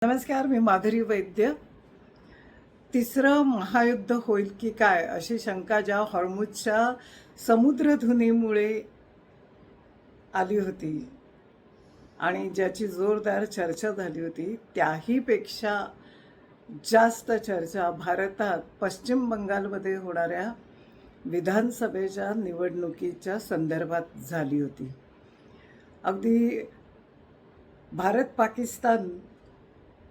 नमस्कार, मी माधुरी वैद्य. तिसरं महायुद्ध होईल की काय अशी शंका ज्या हॉर्मुझच्या समुद्रधुनीमुळे आली होती आणि ज्याची जोरदार चर्चा झाली होती, त्याहीपेक्षा जास्त चर्चा भारतात पश्चिम बंगालमध्ये होणाऱ्या विधानसभेच्या निवडणुकीच्या संदर्भात झाली होती. अगदी भारत पाकिस्तान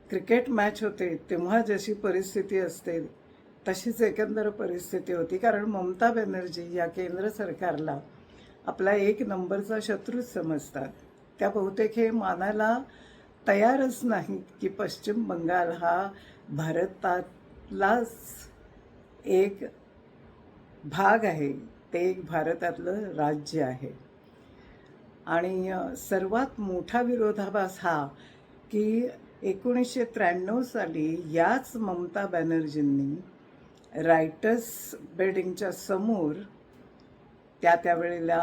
क्रिकेट मॅच होते तेव्हा जशी परिस्थिती असते तशीच एकंदर परिस्थिती होती. कारण ममता बॅनर्जी या केंद्र सरकारला आपला एक नंबरचा शत्रूच समजतात. त्या बहुतेक हे मानायला तयारच नाहीत की पश्चिम बंगाल हा भारतातलाच एक भाग आहे, ते एक भारतातलं राज्य आहे. आणि सर्वात मोठा विरोधाभास हा की 1993 साली याच ममता बॅनर्जींनी रायटर्स बिल्डिंगच्या समोर त्यावेळेला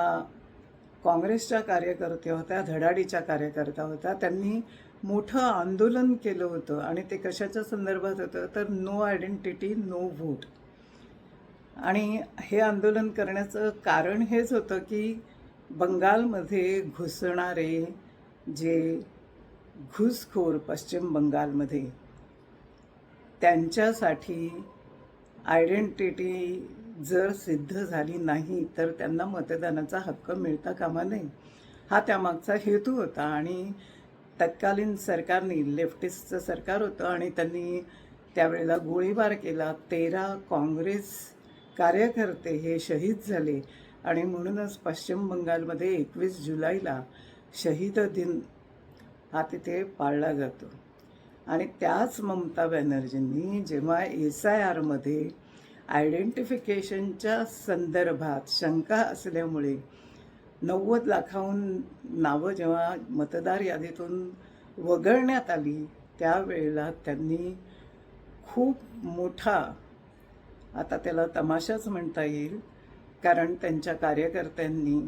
काँग्रेसच्या कार्यकर्त्या होत्या, धडाडीच्या कार्यकर्त्या होत्या, त्यांनी मोठं आंदोलन केलं होतं. आणि ते कशाच्या संदर्भात होतं तर नो आयडेंटिटी नो व्होट. आणि हे आंदोलन करण्याचं कारण हेच होतं की बंगालमध्ये घुसणारे जे घुसखोर पश्चिम बंगालमध्ये त्यांच्यासाठी आयडेंटिटी जर सिद्ध झाली नाही तर त्यांना मतदानाचा हक्क मिळता कामा नये, हा त्यामागचा हेतू होता. आणि तत्कालीन सरकारने, लेफ्टिस्टचं सरकार होतं आणि त्यांनी त्यावेळेला गोळीबार केला. 13 काँग्रेस कार्यकर्ते हे शहीद झाले. आणि म्हणूनच पश्चिम बंगालमध्ये 21 जुलैला शहीद दिन हा तिथे पाळला जातो. आणि त्याच ममता बॅनर्जींनी जेव्हा SIRमध्ये आयडेंटिफिकेशनच्या संदर्भात शंका असल्यामुळे 90 लाखाहून नावं जेव्हा मतदार यादीतून वगळण्यात आली, त्यावेळेला त्यांनी खूप मोठा, आता त्याला तमाशाच म्हणता येईल, कारण त्यांच्या कार्यकर्त्यांनी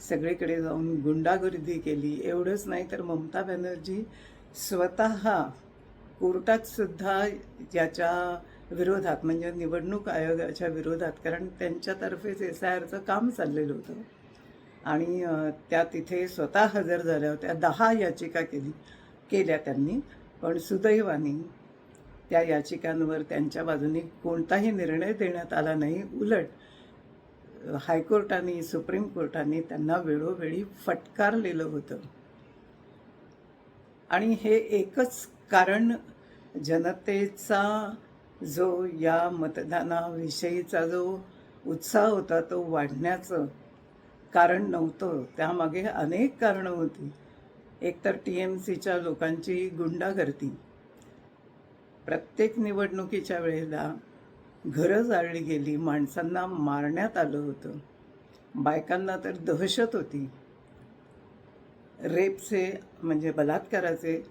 सगळीकडे जाऊन गुंडागर्दी केली. एवढंच नाही तर ममता बॅनर्जी स्वतः कोर्टात सुद्धा याच्या विरोधात, म्हणजे निवडणूक आयोगाच्या विरोधात, कारण त्यांच्यातर्फेच SIRचं काम चाललेलं होतं आणि त्या तिथे स्वतः हजर झाल्या होत्या. 10 याचिका केल्या त्यांनी, पण सुदैवाने त्या याचिकांवर त्यांच्या बाजूने कोणताही निर्णय देण्यात आला नाही. उलट हायकोर्टाने, सुप्रीम कोर्टाने त्यांना वेळोवेळी फटकारलेलं होतं. आणि हे एकच कारण, जनतेचा जो या मतदानाविषयीचा जो उत्साह होता तो वाढण्याचं कारण नव्हतं. त्यामागे अनेक कारणं होती. एकतर TMCच्या लोकांची गुंडागर्दी. प्रत्येक निवडणुकीच्या वेळेला घरं जाळली गेली, माणसांना मारण्यात आलं होतं, बायकांना तर दहशत होती. रेपचे, म्हणजे बलात्काराचे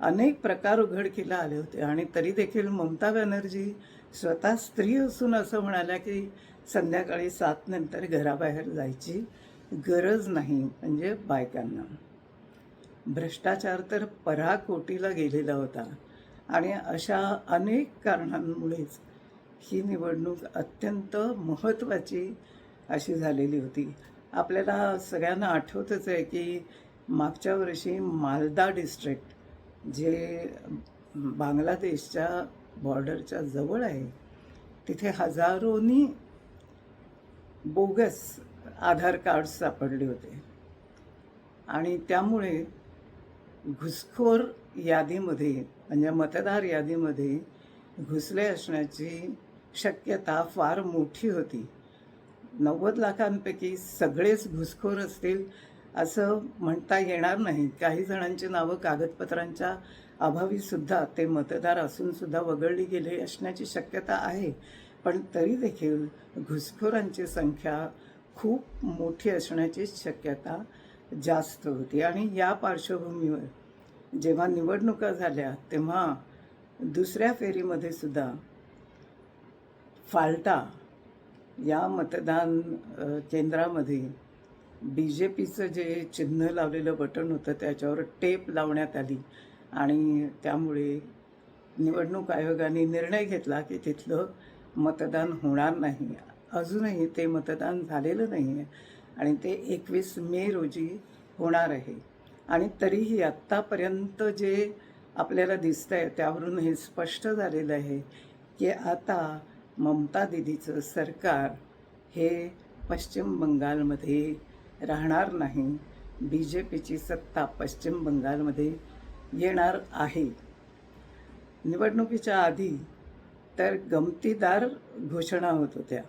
अनेक प्रकार उघडकीला आले होते. आणि तरी देखील ममता बॅनर्जी स्वतः स्त्री असून असं म्हणाल्या की संध्याकाळी 7 नंतर घराबाहेर जायची गरज नाही, म्हणजे बायकांना. भ्रष्टाचार तर पराकोटीला गेलेला होता. आणि अशा अनेक कारणांमुळेच ही निवडणूक अत्यंत महत्त्वाची अशी झालेली होती. आपल्याला सगळ्यांना आठवतच आहे की मागच्या वर्षी मालदा डिस्ट्रिक्ट, जे बांगलादेशच्या बॉर्डरच्या जवळ आहे, तिथे हजारोनी बोगस आधार कार्ड्स सापडले होते. आणि त्यामुळे घुसखोर यादीमध्ये, म्हणजे मतदार यादीमध्ये घुसले असण्याची शक्यता फार मोठी होती. 90 लाखांपैकी सगळेच घुसखोर असतील असं म्हणता येणार नाही. काही जणांची नावं कागदपत्रांच्या अभावीसुद्धा ते मतदार असूनसुद्धा वगळली गेले असण्याची शक्यता आहे. पण तरी देखील घुसखोरांची संख्या खूप मोठी असण्याची शक्यता जास्त होती. आणि या पार्श्वभूमीवर जेव्हा निवडणुका झाल्या तेव्हा दुसऱ्या फेरीमध्ये सुद्धा फाल्टा या मतदान केंद्रामध्ये BJPचं जे चिन्ह लावलेलं बटन होतं त्याच्यावर टेप लावण्यात आली आणि त्यामुळे निवडणूक आयोगाने निर्णय घेतला की तिथलं मतदान होणार नाही. अजूनही ते मतदान झालेलं नाही आहे आणि ते 21 मे रोजी होणार आहे. आणि तरीही आत्तापर्यंत जे आपल्याला दिसतं आहे त्यावरून हे स्पष्ट झालेलं आहे की आता ममता दीदीचं सरकार हे पश्चिम बंगालमध्ये राहणार नाही. BJPची सत्ता पश्चिम बंगालमध्ये येणार आहे. निवडणुकीच्या आधी तर गमतीदार घोषणा होत होत्या.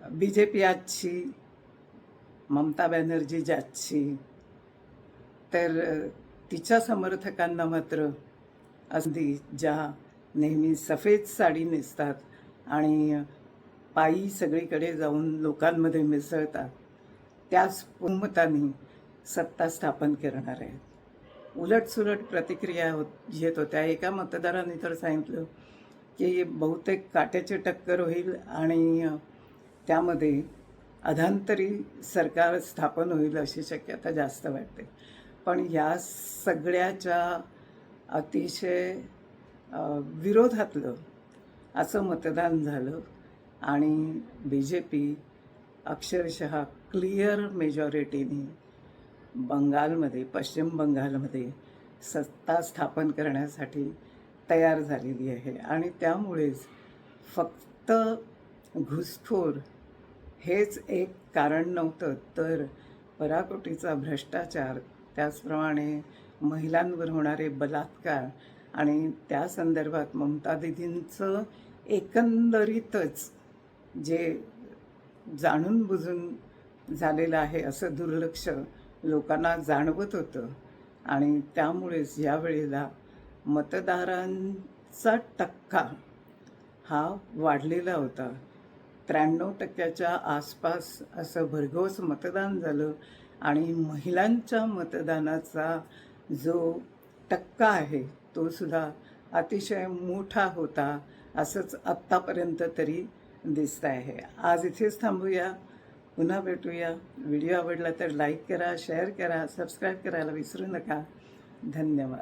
BJP आजची, ममता बॅनर्जी ज्याची, तर तिच्या समर्थकांना मात्र अगदी ज्या नेहमी सफेद साडी नेसतात आणि पायी सगळीकडे जाऊन लोकांमध्ये मिसळतात त्याच बहुमताने सत्ता स्थापन करणार आहेत. उलटसुलट प्रतिक्रिया येत होत्या. एका मतदारांनी तर सांगितलं की बहुतेक काट्याची टक्कर होईल आणि त्यामध्ये अधांतरी सरकार स्थापन होईल अशी शक्यता जास्त वाटते. पण या सगळ्याच्या अतिशय विरोधातलं असं मतदान झालं आणि BJP अक्षरशः क्लिअर मेजॉरिटीने बंगालमध्ये, पश्चिम बंगालमध्ये सत्ता स्थापन करण्यासाठी तयार झालेली आहे. आणि त्यामुळेच फक्त घुसखोर हेच एक कारण नव्हतं, तर पराकोटीचा भ्रष्टाचार, त्याचप्रमाणे महिलांवर होणारे बलात्कार आणि त्या संदर्भात ममता दीदींचं एकंदरीतच जे जाणून बुजून झालेलं आहे असं दुर्लक्ष लोकांना जाणवत होतं. आणि त्यामुळेच यावेळेला मतदारांचा टक्का हा वाढलेला होता. 93% आसपास असं भरघोस मतदान झालं आणि महिलांच्या मतदानाचा जो टक्का आहे तो सुद्धा अतिशय मोठा होता असंच आत्तापर्यंत तरी दिसत आहे. आज इथेच थांबूया. पुन्हा भेटूया. व्हिडिओ आवडला तर लाईक करा, शेअर करा, सबस्क्राईब करायला विसरू नका. धन्यवाद.